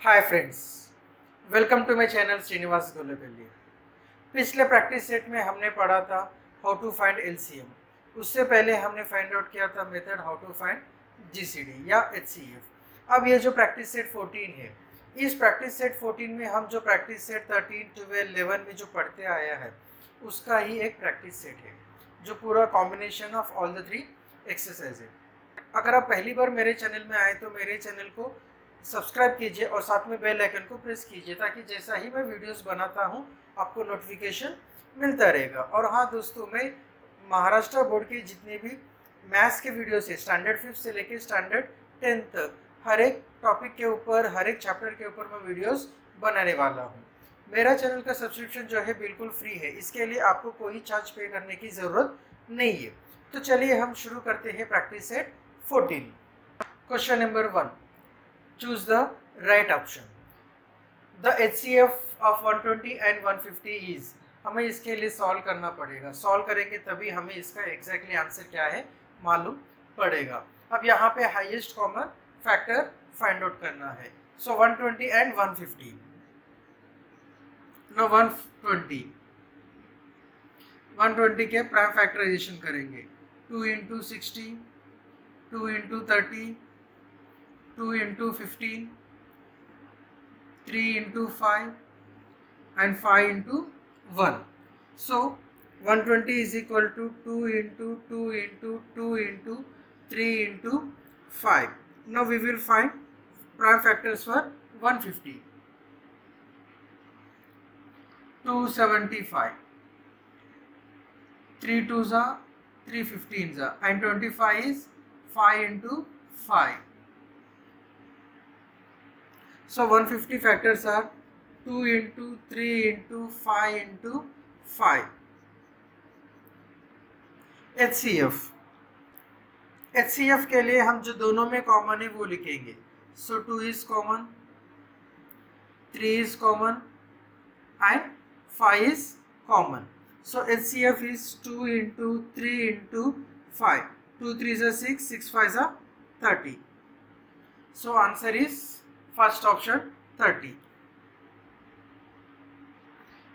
Hi friends, welcome to my channel Srinivas Golepalli. पिछले practice set में हमने पढ़ा था हाउ टू फाइंड एलसीएम। उससे पहले हमने फाइंड आउट किया था method how to find GCD या एचसीएफ। अब ये जो प्रैक्टिस सेट 14 है, इस प्रैक्टिस सेट 14 में हम जो प्रैक्टिस सेट 13, 12, 11 में जो पढ़ते आया है उसका ही एक प्रैक्टिस सेट है, जो पूरा combination of all the 3 exercise है। अगर आप पहली बार मेरे चैनल में आए तो मेरे चैनल को सब्सक्राइब कीजिए और साथ में बेल आइकन को प्रेस कीजिए, ताकि जैसा ही मैं वीडियोस बनाता हूं आपको नोटिफिकेशन मिलता रहेगा। और हाँ दोस्तों, मैं महाराष्ट्र बोर्ड के जितने भी मैथ्स के वीडियोस है, स्टैंडर्ड 5 से लेकर स्टैंडर्ड 10 तक, हर एक टॉपिक के ऊपर, हर एक चैप्टर के ऊपर मैं वीडियोस बनाने वाला हूँ। मेरा चैनल का सब्सक्रिप्शन जो है बिल्कुल फ्री है, इसके लिए आपको कोई चार्ज पे करने की ज़रूरत नहीं है। तो चलिए हम शुरू करते हैं practice set 14। Question number 1, choose the right option. The HCF of 120 and 150 is, हमें इसके लिए सॉल्व करना पड़ेगा। सॉल्व करेंगे तभी हमें इसका एग्जैक्टली आंसर क्या है मालूम पड़ेगा। अब यहाँ पे highest common factor find out करना है। सो 120 एंड 150, नो 120 के प्राइम फैक्टराइजेशन करेंगे। 2 into 60, 2 into 30, 2 into 15, 3 into 5 and 5 into 1. So 120 is equal to 2 into 2 into 2 into 3 into 5. Now we will find prime factors for 150. 275, 3 2s are 3 15s are, and 25 is 5 into 5. So 150 factors are 2 into 3 into 5 into 5. HCF के लिए हम जो दोनों में common है वो लिखेंगे। So 2 is common, 3 is common and 5 is common. So HCF is 2 into 3 into 5. 2 3s are 6, 6 5s are 30. So answer is first option 30.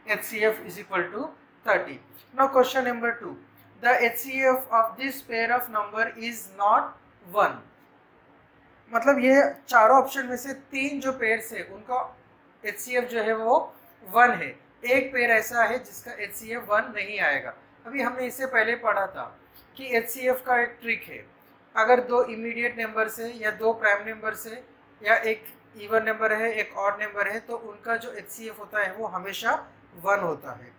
HCF is equal to 30. Now question number 2. The HCF of this pair of number is not 1. मतलब ये चारों option में से 3 जो pairs है उनका HCF जो है वो 1 है। एक पेयर ऐसा है जिसका HCF 1 नहीं आएगा। अभी हमने इससे पहले पढ़ा था कि HCF का एक ट्रिक है। अगर दो इमीडिएट नंबर से या दो प्राइम नंबर से या एक इवन नंबर है एक ऑड नंबर है, तो उनका जो HCF होता है वो हमेशा 1 होता है।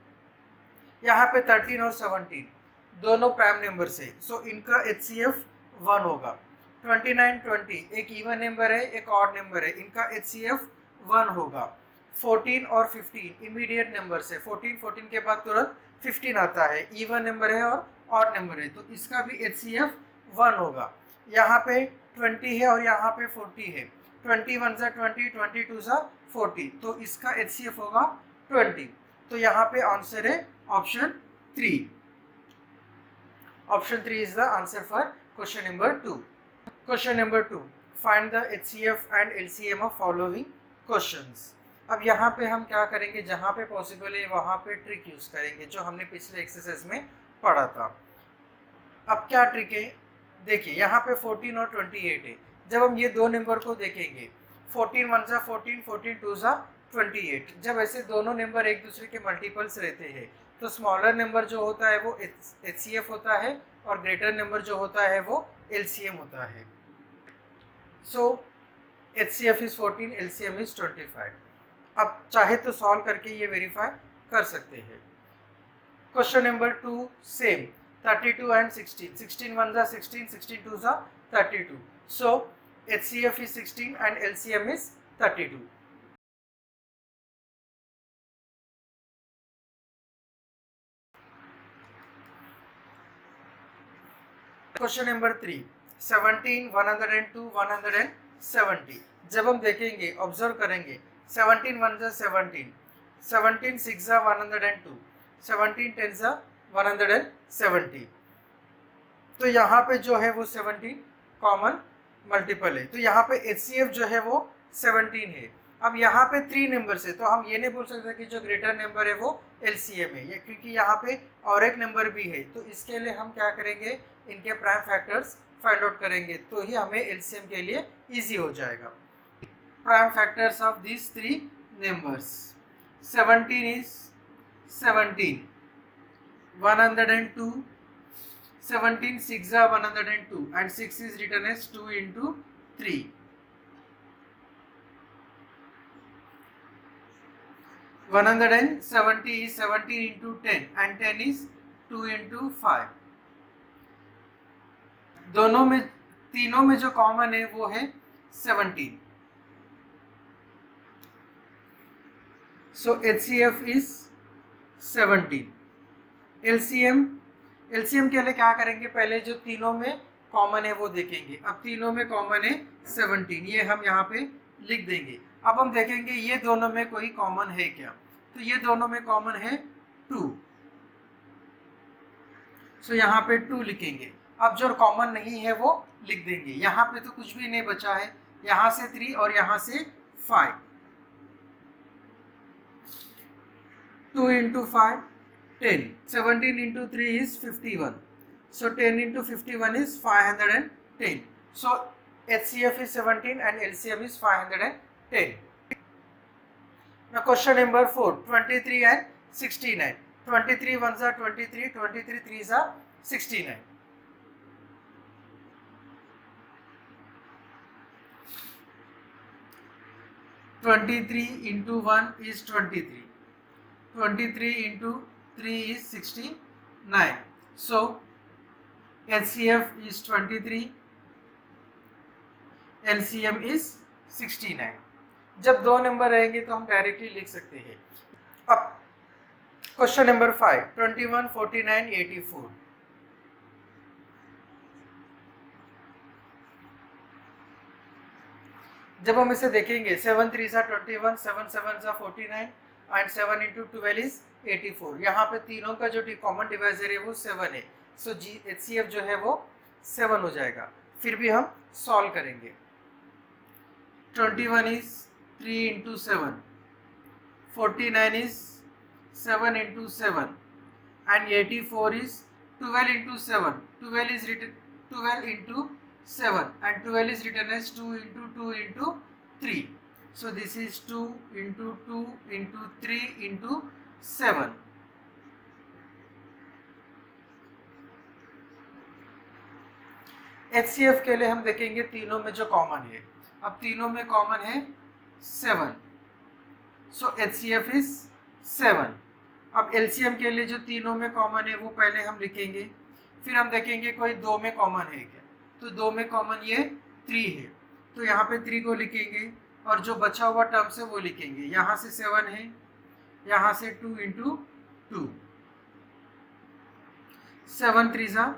यहाँ पे 13 और 17 दोनों प्राइम नंबर से, सो इनका HCF 1 होगा। 29 20 एक इवन नंबर है एक ऑड नंबर है, इनका HCF 1 होगा। 14 और 15 इमीडिएट नंबर से, 14 के बाद तुरंत 15 आता है, इवन नंबर है और ऑड नंबर है, तो इसका भी HCF 1 होगा। यहाँ पे 20 है और यहाँ पे 40 है, 21 सा 20, 22 सा 40, तो इसका HCF होगा 20। तो यहाँ पे आंसर है option 3। Option 3 is the answer for question number 2। Question number 2, find the HCF and LCM of following questions. अब यहाँ पे हम क्या करेंगे, जहाँ पे पॉसिबल है वहाँ पे ट्रिक यूज करेंगे, जो हमने पिछले एक्सरसाइज में पढ़ा था। अब क्या ट्रिक है देखिए, यहाँ पे 14 और 28 है। जब हम ये दो नंबर को देखेंगे, 14 1 सा 14, 14 2 सा 28, जब ऐसे दोनों नंबर एक दूसरे के मल्टीपल्स रहते हैं तो स्मॉलर नंबर जो होता है वो HCF होता है और ग्रेटर नंबर जो होता है वो LCM होता है। सो HCF इज 14, LCM इज 25। अब चाहे तो सॉल्व करके ये वेरीफाई कर सकते हैं। Question number 2 same, 32 and 16, 16 1s are 16, 16 2s are 32. So HCF is 16 and LCM is 32. Question number 3, 17 102 170। जब हम देखेंगे ऑब्जर्व करेंगे, 17 1s are 17, 17 6s are 102, 17 10s are 170। तो यहाँ पे जो है वो 17 कॉमन मल्टीपल है, तो यहाँ पे HCF जो है वो 17 है। अब यहाँ पे 3 नंबर है तो हम ये नहीं बोल सकते कि जो ग्रेटर नंबर है वो एलसीएम है, ये क्योंकि यहाँ पे और एक नंबर भी है। तो इसके लिए हम क्या करेंगे, इनके प्राइम फैक्टर्स फाइंड आउट करेंगे तो ही हमें एलसीएम के लिए इजी हो जाएगा। Prime factors of these 3 numbers, 17 is 17, 102, 17 6 are 102 and 6 is written as 2 into 3. 170 is 17 into 10 and 10 is 2 into 5. दोनों में, तीनों में जो कॉमन है वो है 17. So HCF is 17. LCM के लिए क्या करेंगे, पहले जो तीनों में कॉमन है वो देखेंगे। अब तीनों में कॉमन है 17, ये हम यहाँ पे लिख देंगे। अब हम देखेंगे ये दोनों में कोई कॉमन है क्या, तो ये दोनों में कॉमन है 2, सो यहाँ पे 2 लिखेंगे। अब जो कॉमन नहीं है वो लिख देंगे। यहाँ पे तो कुछ भी नहीं बचा है, यहाँ से 3 और यहाँ से 5, 2 into 5, 10. 17 into 3 is 51. So 10 into 51 is 510. So HCF is 17 and LCM is 510. Now question number 4, 23 and 69. 23 ones are 23, 23 threes are 69. (23) into 1 is 23. 23 into 3 is 69. So HCF is 23, LCM is 69. जब दो नंबर रहेंगे तो हम डायरेक्टली लिख सकते हैं। अब question number 5, 21, 49, 84. जब हम इसे देखेंगे 7 3 are 21, 7 7 are 49 and 7 into 12 is 84. यहाँ पे तीनों का जो कॉमन डिवाइजर है वो 7 है। सो HCF जो है वो 7 हो जाएगा। फिर भी हम सॉल्व करेंगे। 21 is 3 into 7, 49 is 7 into 7 and 84 is 12 into 7. 12 is written 12 into 7 and 12 is written as 2 into 2 into 3. So this is 2 into 2 into 3 into 7. HCF के लिए हम देखेंगे तीनों में जो कॉमन है। अब तीनों में कॉमन है 7. So HCF is 7. अब LCM के लिए जो तीनों में कॉमन है वो पहले हम लिखेंगे। फिर हम देखेंगे कोई दो में कॉमन है क्या, तो दो में कॉमन ये 3 है, तो यहाँ पे 3 को लिखेंगे और जो बचा हुआ टर्म्स है वो लिखेंगे। यहाँ से 7 है, यहाँ से 2 into 2, 7 3 are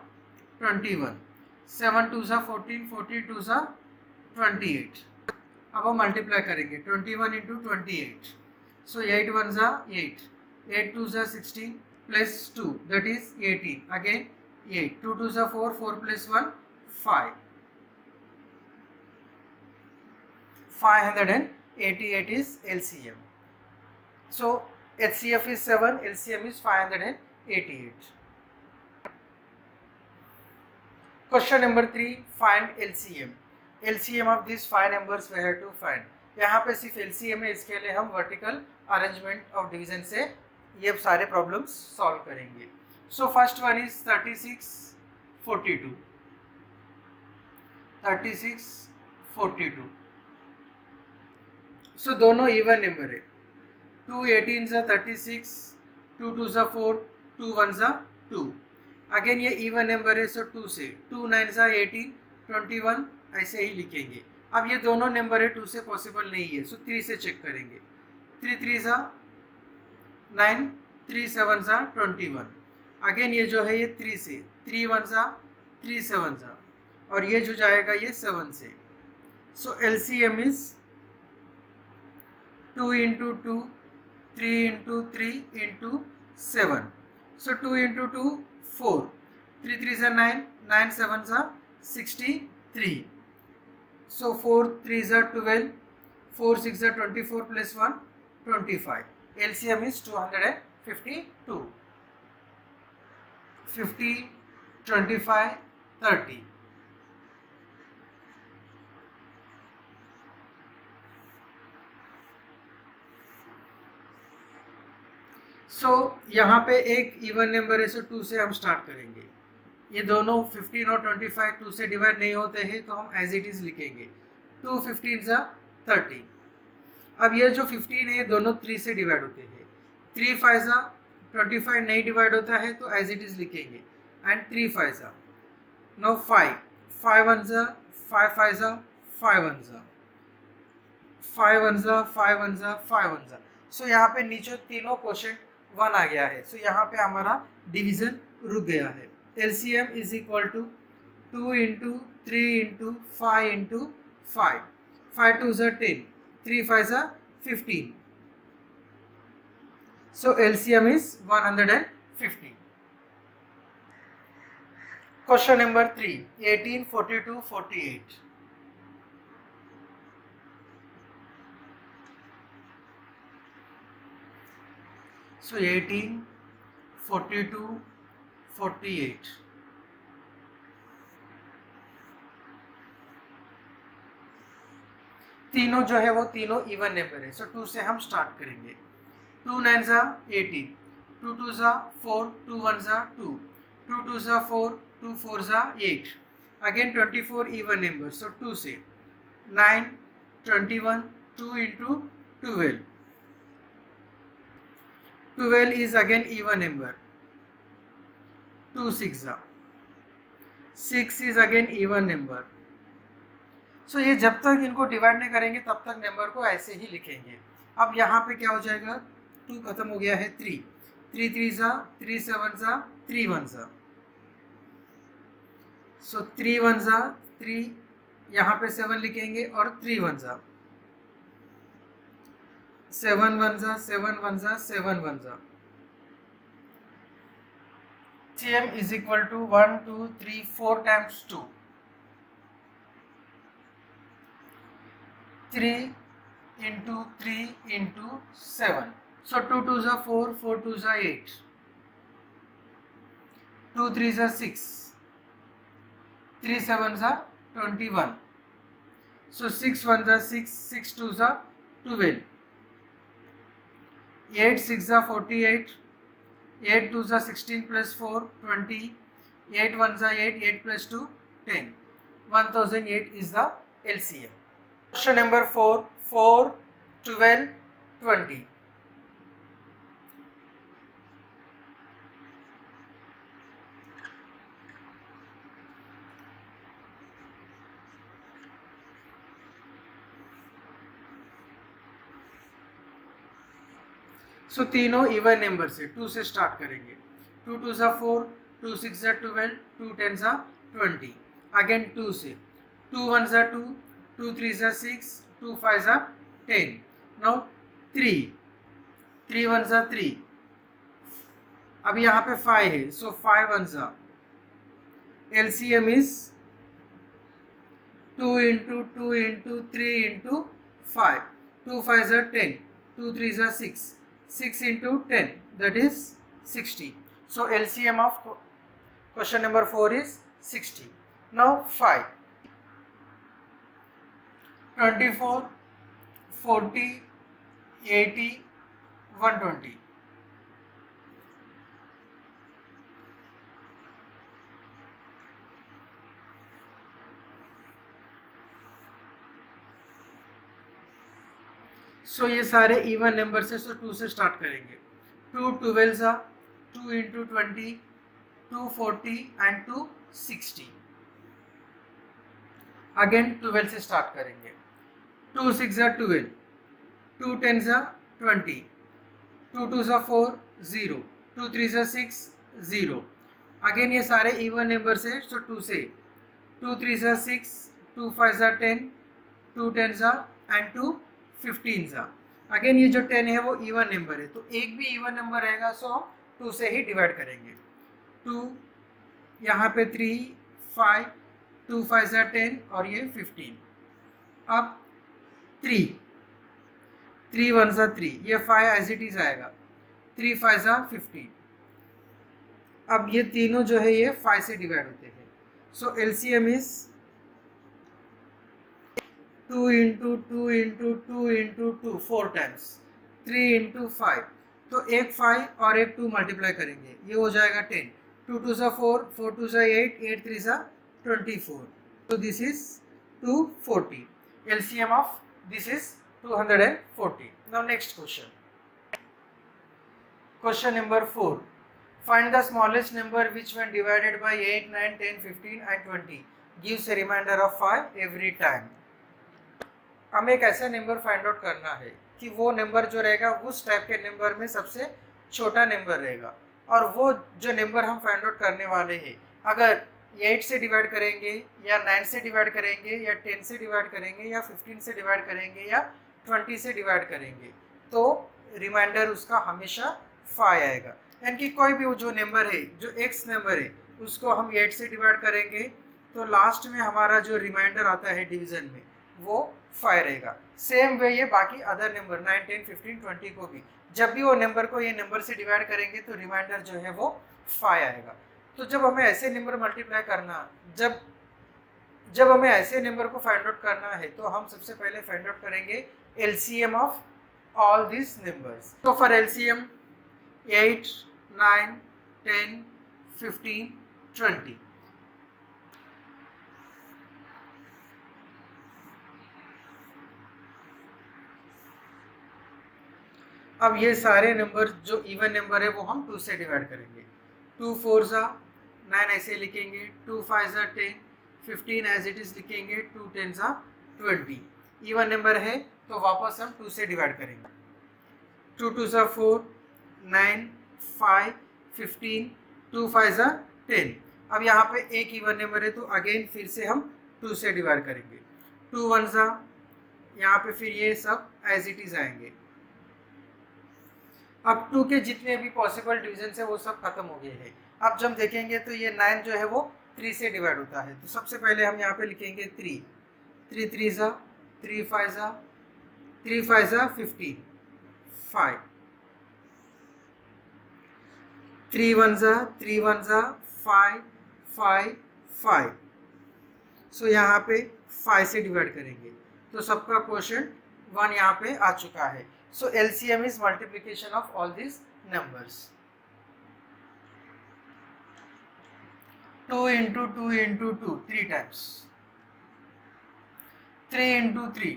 21, 7 2 are 14, 14 2 are 28. अब हम मल्टीप्लाई करेंगे 21 into 28. So 8 1s are 8, 8 2s are 16 plus 2 that is 18. Again 8, 2 2s are 4, 4 plus 1 5. 588 is LCM. So HCF is 7, LCM is 588. Question number 3, find LCM. LCM of these 5 numbers we have to find. यहाँ पे सिर्फ LCM है, इसके लिए हम vertical arrangement of division से ये सारे प्रॉब्लम्स सॉल्व करेंगे। सो फर्स्ट वन इज 36 42, 36 42. सो दोनों इवन नंबर है। 2 18s are 36, 2 2s are 4, 2 1s are 2. Again ये इवन नंबर है, सो 2 से 2 9s are 18, 21 ऐसे ही लिखेंगे। अब ये दोनों नंबर है 2 से पॉसिबल नहीं है, सो 3 से चेक करेंगे। 3 3s are 9, 3 7s are 21. Again ये जो है ये 3 से, 3 1s are 3 7s are, और ये जो जाएगा ये 7 से। सो LCM is 2 into 2, 3 into 3 into 7. So 2 into 2 4, 3 3s are 9, 9 7s are 63. So 4 3s are 12, 4 6 are 24 plus 1 25. LCM is 252. 50 25 30. सो यहाँ पे एक इवन नंबर है, सो 2 से हम स्टार्ट करेंगे। ये दोनों 15 और 25 2 से डिवाइड नहीं होते हैं, तो हम एज इट इज लिखेंगे 2 15 जा 30। अब ये जो 15 है दोनों 3 से डिवाइड होते हैं। 3 5 जा 25 नहीं डिवाइड होता है, तो एज इट इज लिखेंगे एंड 3 5 जा नो 5 5 1 जा 5 5 जा 5 1 जा 5 1 जा 5 1 जा 5 1 जा। सो यहाँ पे नीचे तीनों क्वेश्चन 1 आ गया है। सो यहाँ पे हमारा डिवीजन रुक गया है। LCM is equal to 2 into 3 into 5 into 5 5 2 जा 10 3 5 जा 15। So LCM is 150. Question number 3, 18 42 48. So 18 42 48. तीनों जो है वो तीनों इवन नंबर है। सो 2 से हम स्टार्ट करेंगे। 2 9 जा 18, 2 2 जा 4, 2 1 जा 2, 2 2 जा 4, 2 4 जा 8। अगेन 24 इवन नंबर, सो 2 से 9 21 2 into 12। 12 is again even number, 2 6 जा 6 is again even number। सो ये जब तक इनको डिवाइड नहीं करेंगे तब तक नंबर को ऐसे ही लिखेंगे। अब यहाँ पे क्या हो जाएगा, 2 खत्म हो गया है, 3 3 3 जा 3 7 जा 3 1 जा। सो 3 1 जा 3, यहाँ पे 7 लिखेंगे और 3 1 जा 7 1 जा 7 1 जा 7 1 जा। TM is equal to 1 2 3 4 times 2, 3 into 3 into 7. So 2 2 is 4, 4 2 is 8, 2 3 is 6, 3 7 is 21. So 6 1 is 6, 6 2 is 12, 8 6 is 48, 8 2 is 16 plus 4 20, 8 1 is 8, 8 plus 2 10. 1008 is the LCM. Question number 4, 4 12 20. सो तीनों इवन नंबर से 2 से स्टार्ट करेंगे। 2 2 जा 4, 2 6 जा 12, 2 10 जा 20। अगेन 2 से 2 1 जा 2, 2 3 जा 6, 2 5 जा 10। नाउ 3 3 1 जा 3। अब यहाँ पे 5 है, सो 5 1 जा। LCM is 2 into 2 into 3 into 5, 2 5 जा 10, 2 3 जा 6, 6 into 10, that is 60. So LCM of question number 4 is 60. Now 5, 24 40 80 120. सो ये सारे इवन नंबर से, सो 2 से स्टार्ट करेंगे। 2 12 जा 2 इंटू 20, 2 40 एंड 2 60। अगेन 12 से स्टार्ट करेंगे। 2 6 जा 12, 2 10 जा 20, 2 2 जा 4 0, 2 3 जा 6 0। अगेन ये सारे इवन नंबर से, सो 2 से 2 3 जा 6, 2 5 जा 10, 2 10 जा एंड 2 15 जा। अगेन ये जो 10 है वो इवन नंबर है, तो एक भी इवन नंबर रहेगा, सो हम 2 से ही डिवाइड करेंगे। 2 यहाँ पे 3 5 2 5 जा 10 और ये 15। अब 3 3 1 सा 3, ये 5 एज इट इज आएगा, 3 5 सा 15। अब ये तीनों जो है ये 5 से डिवाइड होते हैं। So LCM is 2 into 2 into 2 into 2 4 times, 3 into 5, तो एक 5 और एक 2 मल्टीप्लाई करेंगे, ये हो जाएगा 10, 2 2 सा 4, 4 2 सा 8, 8 3 सा 24, तो this is 240। LCM of this is 240। Now next question, question number 4, find the smallest number which when divided by 8 9 10 15 and 20 gives a remainder of 5 every time। हमें एक ऐसा नंबर फाइंड आउट करना है कि वो नंबर जो रहेगा उस टाइप के नंबर में सबसे छोटा नंबर रहेगा, और वो जो नंबर हम फाइंड आउट करने वाले हैं अगर 8 से डिवाइड करेंगे या 9 से डिवाइड करेंगे या 10 से डिवाइड करेंगे या 15 से डिवाइड करेंगे या 20 से डिवाइड करेंगे, तो रिमाइंडर उसका हमेशा 5 आएगा। यानी कि कोई भी जो नंबर है, जो एक्स नंबर है, उसको हम 8 से डिवाइड करेंगे तो लास्ट में हमारा जो रिमाइंडर आता है डिवीजन में वो 5 रहेगा। सेम वे ये बाकी अदर नंबर 9 10 15 20 को भी जब भी वो नंबर को ये नंबर से डिवाइड करेंगे तो रिमाइंडर जो है वो 5 आएगा। तो जब हमें ऐसे नंबर मल्टीप्लाई करना, जब हमें ऐसे नंबर को फाइंड आउट करना है तो हम सबसे पहले फाइंड आउट करेंगे LCM of all this numbers. तो फॉर एलसीएम 8 9 10 15 20, अब ये सारे नंबर जो इवन नंबर है वो हम 2 से डिवाइड करेंगे। 2 4 सा 9 ऐसे लिखेंगे, 2 5 सा 10, 15 एज इट इज लिखेंगे, 2 10 सा 20। इवन नंबर है तो वापस हम 2 से डिवाइड करेंगे। 2 2 सा 4, 9 5 15, 2 5 सा 10। अब यहाँ पे एक इवन नंबर है तो अगेन फिर से हम 2 से डिवाइड करेंगे। 2 1 सा, यहाँ पे फिर ये सब एज इट इज आएंगे। अब 2 के जितने भी पॉसिबल डिवीजन है वो सब खत्म हो गए हैं। अब जब देखेंगे तो ये 9 जो है वो 3 से डिवाइड होता है, तो सबसे पहले हम यहाँ पे लिखेंगे 3 3 3 सा 3 5 सा 3 5 सा 15 5, 3 1 सा 3 1 सा 5 5 5। सो यहाँ पे 5 से डिवाइड करेंगे तो सबका क्वोशिएंट 1 यहाँ पे आ चुका है। So LCM is multiplication of all these numbers. 2 into 2 into 2 3 times, 3 into 3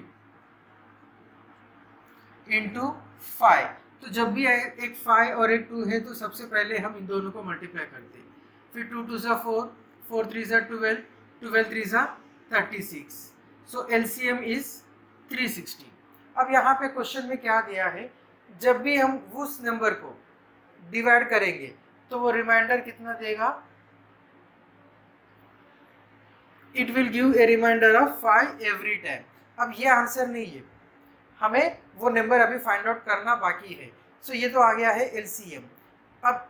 into 5। तो जब भी एक 5 और एक 2 है तो सबसे पहले हम इन दोनों को मल्टीप्लाई करते हैं। फिर 2 2 सा 4, 4 3 सा 12, 12 3 सा 36। So LCM is 360। अब यहाँ पे क्वेश्चन में क्या दिया है, जब भी हम उस नंबर को डिवाइड करेंगे तो वो रिमाइंडर कितना देगा, it will give a reminder of 5 every time. अब ये आंसर नहीं है, हमें वो नंबर अभी फाइंड आउट करना बाकी है। सो ये तो आ गया है एलसीएम। अब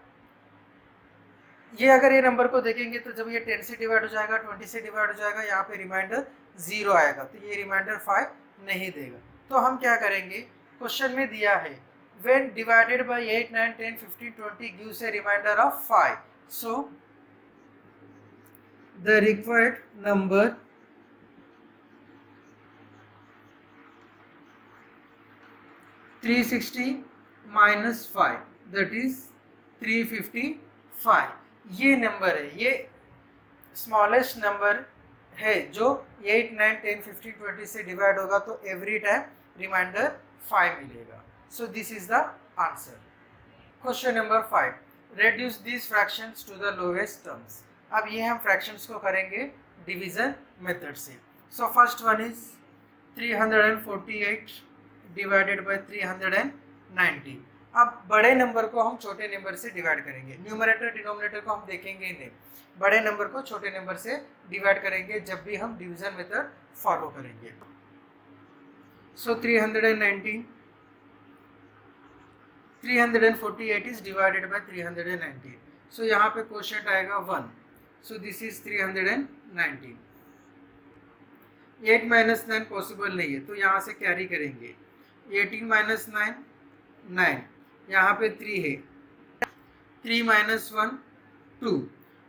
ये अगर ये नंबर को देखेंगे तो जब ये 10 से डिवाइड हो जाएगा, 20 से डिवाइड हो जाएगा, यहाँ पे रिमाइंडर 0 आएगा, तो ये रिमाइंडर 5 नहीं देगा। तो हम क्या करेंगे, क्वेश्चन में दिया है when divided by 8 9 10 15 20 gives a remainder of 5, so the required number (360 minus 5) that is 355। ये नंबर है, ये स्मॉलेस्ट नंबर है जो 8 9 10 15 20 से डिवाइड होगा तो एवरी टाइम रिमाइंडर 5 मिलेगा। So this is the answer. Question number 5, reduce this fractions to the lowest terms. अब ये हम फ्रैक्शंस को करेंगे डिवीजन मेथड से। So first one is 348 divided by 390। अब बड़े नंबर को हम छोटे नंबर से डिवाइड करेंगे, न्यूमरेटर डिनोमिनेटर को हम देखेंगे ही नहीं, बड़े नंबर को छोटे नंबर से डिवाइड करेंगे जब भी हम डिवीजन मेथड फॉलो करेंगे। सो 319, 348 इज डिवाइडेड बाय 319, सो यहाँ पे क्वोशिएंट आएगा 1, सो दिस इज 319। 8 - 9 पॉसिबल नहीं है तो यहाँ से कैरी करेंगे, 18 माइनस 9 9, यहाँ पे 3 है, 3 माइनस 1 2,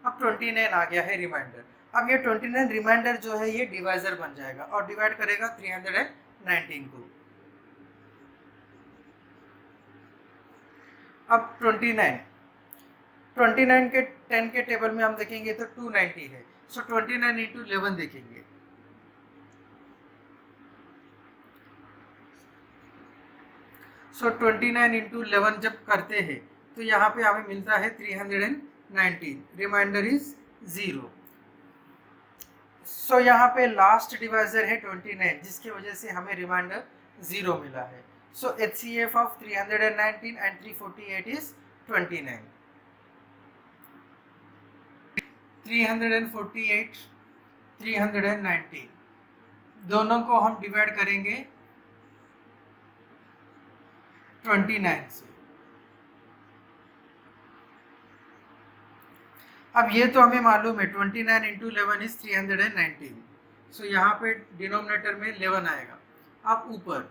अब 29 आ गया है रिमाइंडर। अब ये 29 रिमाइंडर जो है ये डिवाइजर बन जाएगा और डिवाइड करेगा 319 को। अब 29 के 10 के टेबल में हम देखेंगे तो 290 है, सो 29 इंटू 11 देखेंगे। सो 29 इंटू 11 जब करते हैं तो यहाँ पे हमें मिलता है 319, रिमाइंडर इज 0। सो यहाँ पे लास्ट डिवाइजर है 29, जिसकी वजह से हमें रिमाइंडर 0 मिला है। सो HCF ऑफ 319 एंड 348 इज 29। 348 319 दोनों को हम डिवाइड करेंगे 29 से। अब ये तो हमें मालूम है 29 इंटू 11 इज 319, सो यहाँ पे डिनोमिनेटर में 11 आएगा। अब ऊपर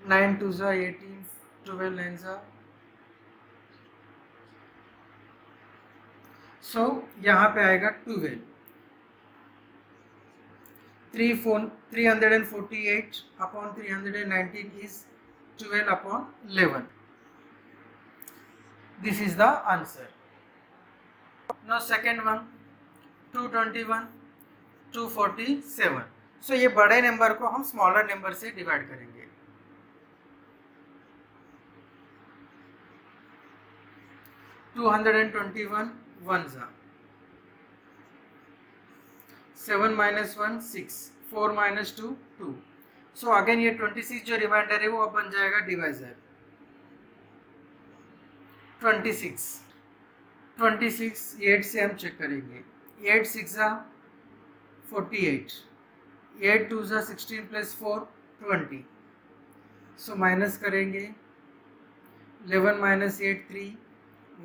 9 2 जा 18, 12 9 जा, सो यहाँ पे आएगा 12। 348 upon 319 is 12 upon 11. This is the answer. Now second one 221 247. So ये बड़े नंबर को हम स्मॉलर नंबर से डिवाइड करेंगे। टू 221 1 जा, 7 minus 1 6, 4 minus 2 2, सो अगेन ये 26 जो रिमाइंडर है वो अब बन जाएगा डिवाइजर। 26 8 से हम चेक करेंगे, 8 6 जा 48, 8 2 जा 16 प्लस 4 20, सो माइनस करेंगे 11 माइनस 8 3,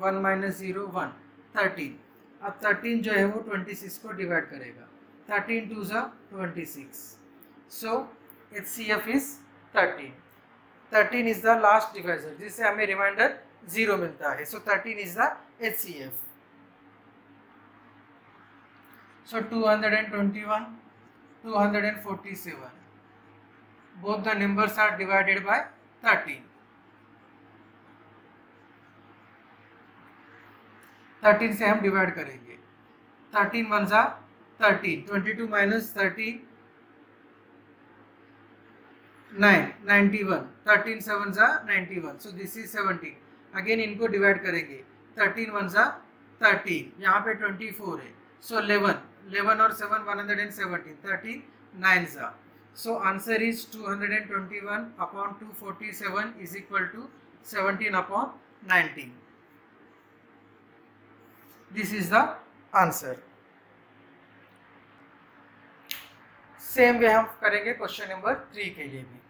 1 माइनस 0 1, 13। अब 13 जो है वो 26 को डिवाइड करेगा, 13 2 जा 26, सो HCF is 13. 13 is the last divisor जिससे हमें रिमाइंडर 0 मिलता है, so 13 is the HCF. So 221 247, both the numbers are divided by 13. 13 से हम डिवाइड करेंगे, 13 1 जा 13, 22 माइनस 13 9 91, 13 7 जा 91, so this is 17. अगेन इनको डिवाइड करेंगे, 13 1 जा 13, यहाँ पे 24 है, so 11 और 7 117, 13 9 जा, so answer is 221 upon 247 is equal to 17 upon 19. This is the answer. Same way हम करेंगे क्वेश्चन नंबर 3 के लिए भी।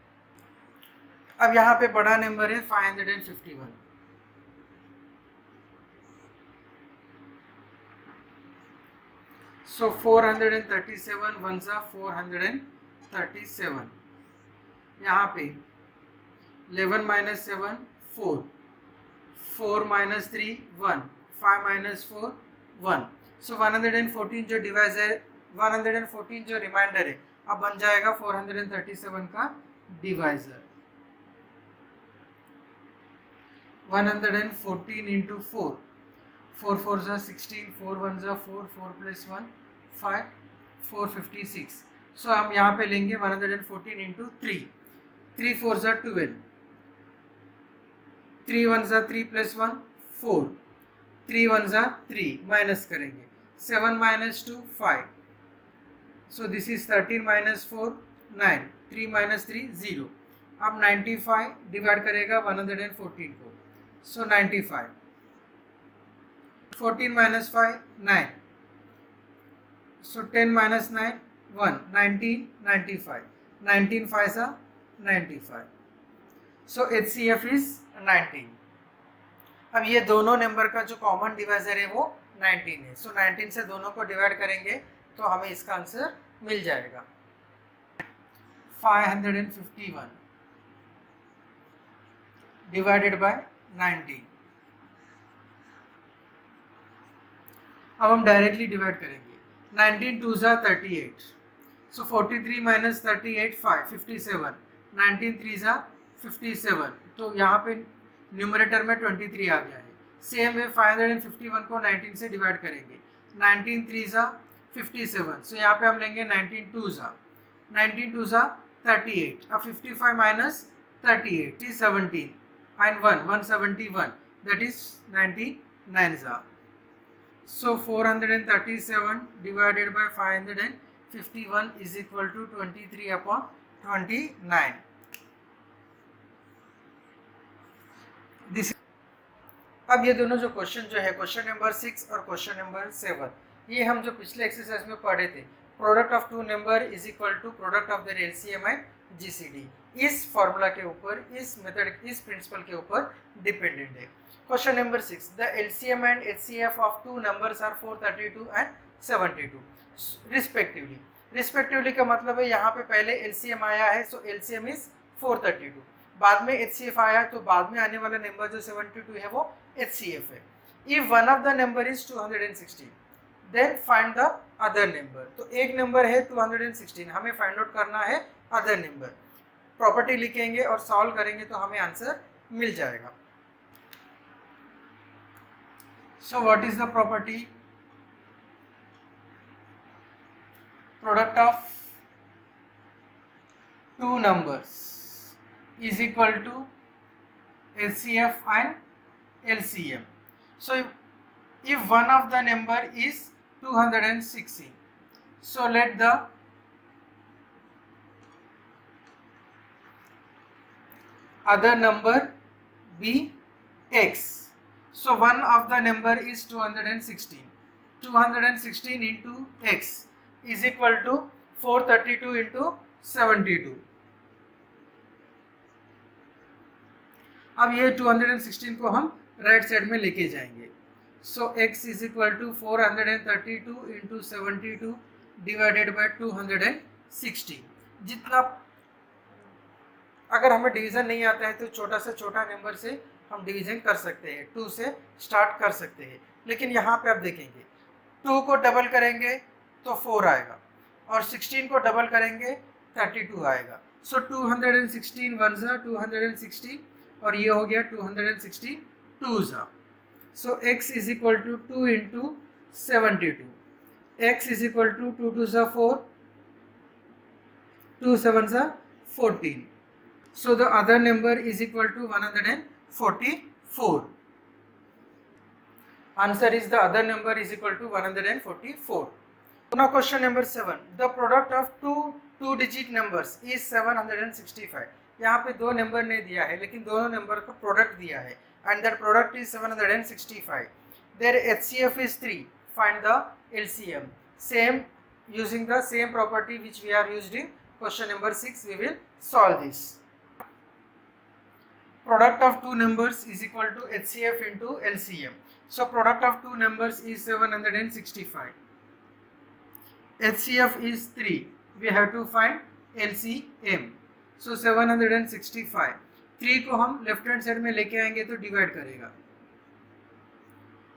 अब यहाँ पे बड़ा नंबर है 551, सो 437 1 जा 437, यहाँ पे 11 माइनस 7 4, 4 माइनस 3 1, 5 माइनस 4 1, सो 114 जो डिवाइजर 114 जो रिमाइंडर है अब बन जाएगा 437 का डिवाइजर। 114 इंटू 4, 4 4 जा 16, 4 1 जा 4, 4 प्लस 1 5, 456, सो हम यहाँ पे लेंगे 114 इंटू 3, 3 4 जा 12, 3 1 जा 3 प्लस 1 4, 3 1 जा 3, माइनस करेंगे 7 minus 2 5, so this is 13 minus 4 9, 3 minus 3 0, अब 95 डिवाइड करेगा 114 को, so 95, 14 minus 5 9, so 10 minus 9 1, 19 95, 19 5 सा 95, so HCF is 19. अब ये दोनों नंबर का जो कॉमन डिवाइजर है वो 19 है, so 19 से दोनों को डिवाइड करेंगे तो हमें इसका आंसर मिल जाएगा 551 डिवाइडेड बाय 19। अब हम डायरेक्टली डिवाइड करेंगे। 19 2 ज़ा 38, सो 43 माइनस 38 57, 19 3 ज़ा 57, तो यहाँ पे न्यूमरेटर में 23 आ गया है। सेम वे 551 को 19 से डिवाइड करेंगे। 19 3 ज़ा 57, सो यहाँ पे हम लेंगे 19 2 ज़ा 38। अब 55 minus 38 is 17 and 171, that is 99 ज़ा। So 437 divided by 551 is equal to 23 upon 29. This अब ये दोनों जो क्वेश्चन जो है क्वेश्चन नंबर 6 और क्वेश्चन नंबर 7, ये हम जो पिछले एक्सरसाइज में पढ़े थे, product of two number is equal to product of their LCM and GCD, इस फॉर्मूला के ऊपर, इस मेथड, इस प्रिंसिपल के ऊपर डिपेंडेंट है। Question number 6, the LCM and HCF of two numbers are 432 and 72 respectively. Respectively का मतलब है यहाँ पे पहले एलसीएम आया है, सो एलसीएम इज 432, बाद में एचसीएफ आया तो बाद में आने वाला नंबर जो 72 है वो एचसीएफ है। If one of the number is 216 then find the other number. तो एक नंबर है 216, हमें फाइंड आउट करना है अदर नंबर। प्रॉपर्टी लिखेंगे और सॉल्व करेंगे तो हमें आंसर मिल जाएगा। So what is the property? Product of two numbers is equal to LCF and LCM. So if one of the number is 216, so let the other number be x. So one of the number is 216. 216 into x is equal to 432 into 72. अब ये 216 को हम right side में लेके जाएंगे। So x is equal to 432 into 72 divided by 216। जितना, अगर हमें डिवीज़न नहीं आता है तो छोटा से छोटा नंबर से हम डिवीज़न कर सकते हैं, 2 से स्टार्ट कर सकते हैं। लेकिन यहाँ पे आप देखेंगे 2 को डबल करेंगे तो 4 आएगा और 16 को डबल करेंगे 32 आएगा। सो 216 1 ज़ा 216 और ये हो गया 216 2 ज़ा। So x is equal to 2 into 72, x is equal to 2 2 ज़ा 4, 2 7 ज़ा 14। So the other number is equal to 144। Answer is the other number is equal to 144। Now question number 7, the product of two digit numbers is 765। यहाँ पे दो number नहीं दिया है लेकिन दोनों नंबर का प्रोडक्ट दिया है and that product is 765. Their HCF is 3. Find the LCM. Same, using the same property which we are used in question number 6, we will solve this. Product of two numbers is equal to HCF into LCM. So product of two numbers is 765. HCF is 3. We have to find LCM. So 765. 3 को हम left hand side में लेके आएंगे तो divide करेगा।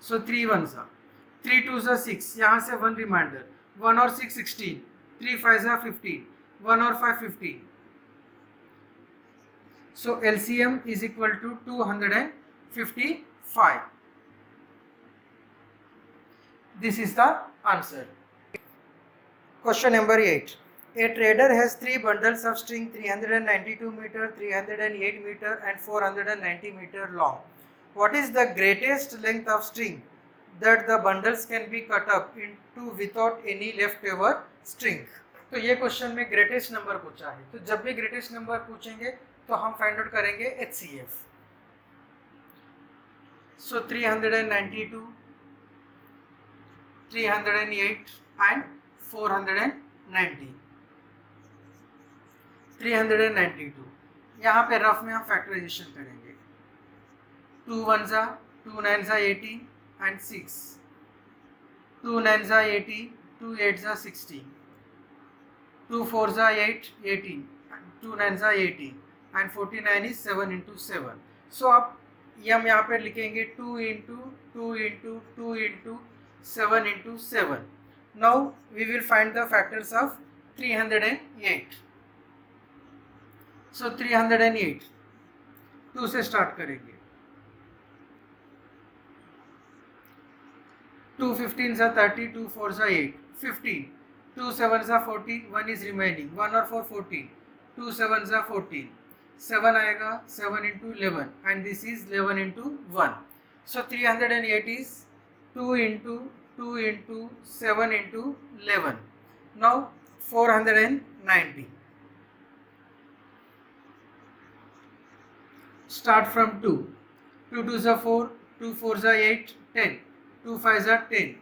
सो 3 1 सा, 3 2 सा 6, यहाँ से 1 रिमाइंडर, 1 और 6 16, 3 5 सा 15, 1 और 5 15। सो LCM is equal to 255. This is the answer. Question number 8. A trader has 3 bundles of string 392 meter, 308 meter and 490 meter long. What is the greatest length of string that the bundles can be cut up into without any leftover string? तो ये question में greatest number पूछा है, तो जब भी greatest number पूछेंगे तो हम फाइंड आउट करेंगे HCF. So 392, 308 and 490. 392, यहाँ पे रफ में हम फैक्टराइजेशन करेंगे। 2 1 ज़ा 2 9 ज़ा 18 एंड 6, 2 9 ज़ा 80, 2 8 जा 16, 2 4 जा 8 18, 2 9 जा 18 and 49 is 7 into 7. So अब ये हम यहाँ पे लिखेंगे 2 into 2 into 2 into 7 into 7. Now we will find the factors of 308. So 308 2 से स्टार्ट करेंगे. 2 15 जा 30, 2 4 जा 8 15, 2 7 जा 14, 1 is remaining, 1 और 4 14, 2 7 जा 14, 7 आएगा 7 into 11 and this is 11 into 1. So 308 is 2 into 2 into 7 into 11. Now 490. Start from 2. 2 2 जा 4, 2 4 जा 8 10, 2 5 जा 10,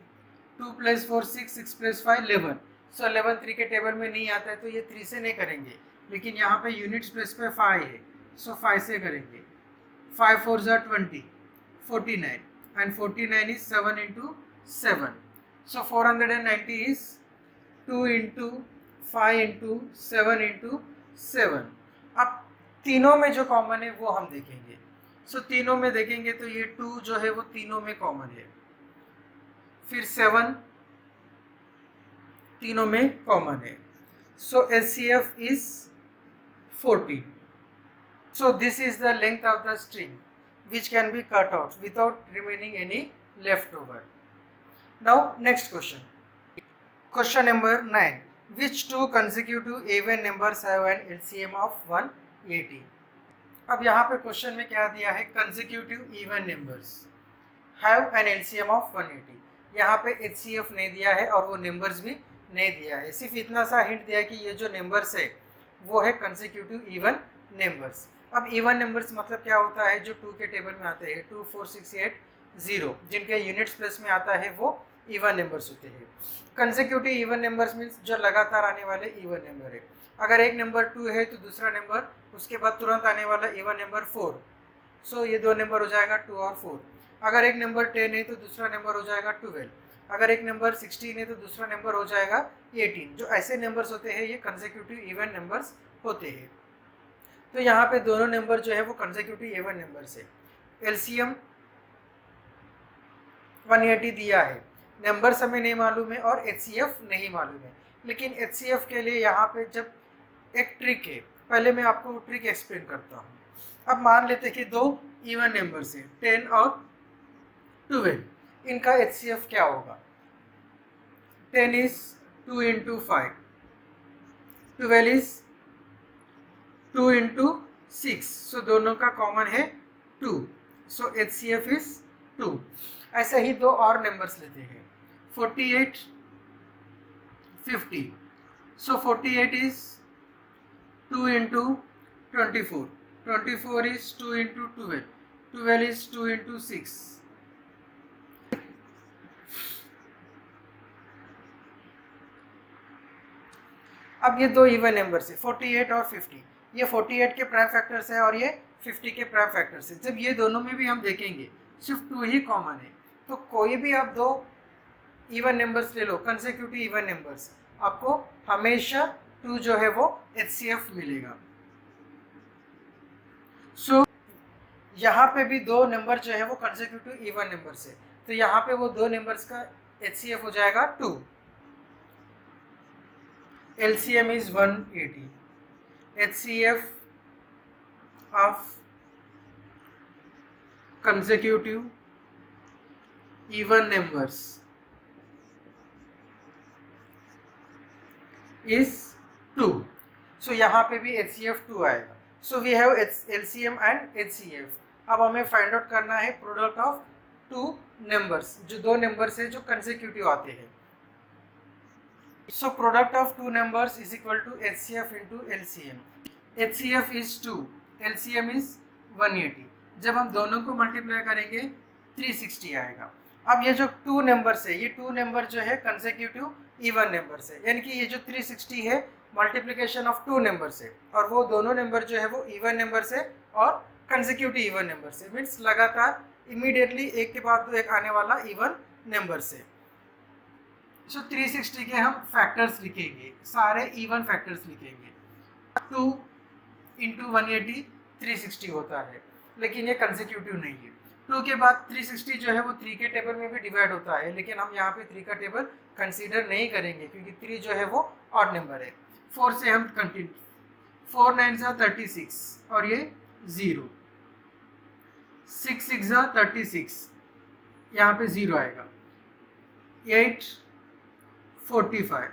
2 plus 4 6, 6 plus 5 11. So 11 3 के टेबल में नहीं आता है तो ये 3 से नहीं करेंगे, लेकिन यहाँ पे यूनिट्स प्लेस पे 5 है, सो 5 से करेंगे. 5 4 जा 20, 49 and 49 is 7 into 7. So 490 is 2 into 5 into 7 into 7. अब तीनों में जो कॉमन है वो हम देखेंगे. सो तीनों में देखेंगे तो ये 2 जो है वो तीनों में कॉमन है, फिर 7 तीनों में कॉमन है. सो LCF is 40. So this is the length of the string which can be cut out without remaining any leftover. Now next question. Question number 9. Which two consecutive even numbers have an LCM of 180? अब यहाँ पे question में क्या दिया है, consecutive even numbers have an LCM of 180. यहाँ पे HCF नहीं दिया है और वो नंबर्स भी नहीं दिया है, सिर्फ इतना सा हिंट दिया है कि ये जो नंबर्स है वो है कंसेक्यूटिव इवन नंबर्स. अब इवन नंबर्स मतलब क्या होता है, जो 2 के टेबल में आते हैं 2 4 6 8 0, जिनके यूनिट्स प्लेस में आता है वो इवन नंबर्स होते हैं. कंसेक्यूटिव इवन नंबर्स मीन्स जो लगातार आने वाले इवन नंबर है. अगर एक नंबर 2 है तो दूसरा नंबर उसके बाद तुरंत आने वाला इवन नंबर 4, सो ये दो नंबर हो जाएगा 2 और 4. अगर एक नंबर 10 है तो दूसरा नंबर हो जाएगा 12. अगर एक नंबर 16 है तो दूसरा नंबर हो जाएगा 18. जो ऐसे नंबर्स होते हैं ये कंसेक्यूटिव इवन नंबर्स होते हैं. तो यहाँ पे दोनों नंबर जो है वो कंसेक्यूटिव इवन नंबर्स है. LCM 180 दिया है, नंबर्स हमें नहीं मालूम है और HCF नहीं मालूम है. लेकिन HCF के लिए यहाँ पे जब एक ट्रिक है, पहले मैं आपको ट्रिक एक्सप्लेन करता हूँ. अब मान लेते हैं कि दो इवन नंबर्स है 10 और 12, इनका HCF क्या होगा. 10 is 2 into 5, 12 is 2 into 6, सो दोनों का कॉमन है 2, सो HCF is 2. ऐसे ही दो और नंबर्स लेते हैं 48 50, सो 48 is 2 into 24, 24 is 2 into 12, 12 is 2 into 6. अब ये दो इवन नंबर्स है 48 और 50. ये 48 के प्राइम फैक्टर्स है और ये 50 के प्राइम फैक्टर्स है. जब ये दोनों में भी हम देखेंगे सिर्फ 2 ही कॉमन है, तो कोई भी आप दो इवन नंबर्स ले लो कंसेक्यूटिव इवन नंबर्स, आपको हमेशा 2 जो है वो HCF मिलेगा. सो यहाँ पे भी दो नंबर जो है वो कंसेक्यूटिव इवन नंबर्स है, तो यहाँ पे वो दो नंबर्स का HCF हो जाएगा 2. LCM is 180. HCF of consecutive even numbers is 2. So यहाँ पे भी HCF 2 आएगा. So we have LCM and HCF. अब हमें फाइंड आउट करना है प्रोडक्ट ऑफ 2 नंबर्स, जो दो नंबर्स है जो कंसेक्यूटिव आते हैं. So product of 2 numbers is equal to HCF into LCM. HCF is 2, LCM is 180. जब हम दोनों को मल्टीप्लाई करेंगे 360 आएगा. अब ये जो 2 नंबर्स है, ये 2 नंबर जो है कंसेक्यूटिव इवन नंबर्स है, यानी कि ये जो 360 है मल्टीप्लिकेशन ऑफ 2 नंबर्स है, और वो दोनों नंबर जो है वो इवन नंबर्स है और कंसेक्यूटिव इवन नंबर्स है. मीन्स लगातार इमीडिएटली एक के बाद एक आने वाला इवन नंबर्स है. सो 360 के हम फैक्टर्स लिखेंगे, सारे इवन फैक्टर्स लिखेंगे। 2 इंटू 180 360 होता है, लेकिन ये कंसेक्यूटिव नहीं है। 2 के बाद 360 जो है वो 3 के टेबल में भी डिवाइड होता है, लेकिन हम यहाँ पे 3 का टेबल कंसीडर नहीं करेंगे क्योंकि 3 जो है वो ऑड नंबर है। 4 से हम कंटिन्यू, 4 9 सा 36 और ये 0, 6 6 सा 36, यहाँ पे 0 आएगा। 8 45,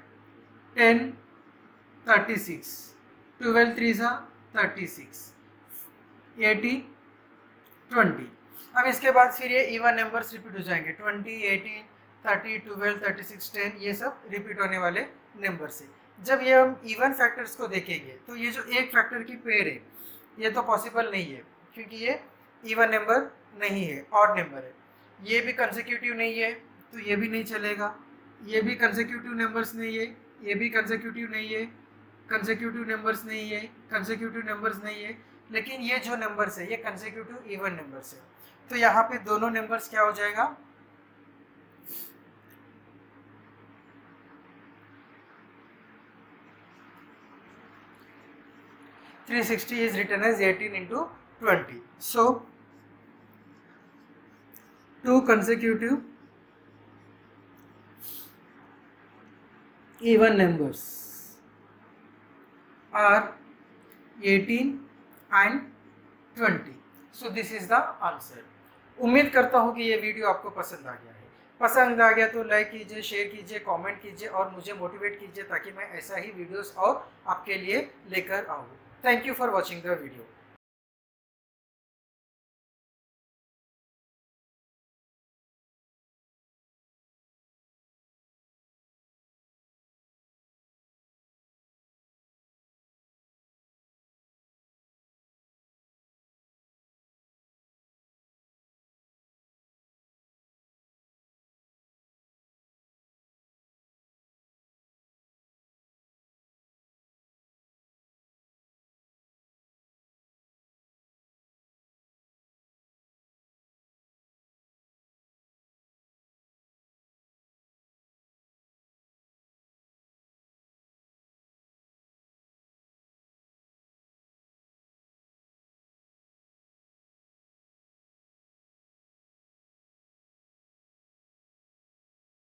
10 36, 12 3 सा 36, 18 20। अब इसके बाद फिर ये इवन नंबर्स रिपीट हो जाएंगे, 20 18 30 12 36 10, ये सब रिपीट होने वाले नंबर से। जब ये हम इवन फैक्टर्स को देखेंगे तो ये जो एक फैक्टर की पेयर है ये तो पॉसिबल नहीं है क्योंकि ये इवन नंबर नहीं है, ऑड नंबर है। ये भी कंसेक्यूटिव नहीं है तो ये भी नहीं चलेगा, ये भी कंसेक्यूटिव नंबर्स नहीं है, ये भी कंसेक्यूटिव नहीं है, कंसेक्यूटिव नंबर्स नहीं है, कंसेक्यूटिव नंबर्स नहीं है, लेकिन ये जो नंबर्स है ये कंसेक्यूटिव इवन नंबर्स है। तो यहाँ पे दोनों नंबर्स क्या हो जाएगा, (360) is written as 18 into 20. So 2 consecutive even numbers are 18 and 20. So this is the answer. उम्मीद करता हूँ कि ये वीडियो आपको पसंद आ गया है। पसंद आ गया तो लाइक कीजिए, शेयर कीजिए, कमेंट कीजिए और मुझे मोटिवेट कीजिए ताकि मैं ऐसा ही वीडियोस और आपके लिए लेकर आऊँ। Thank you for watching the video.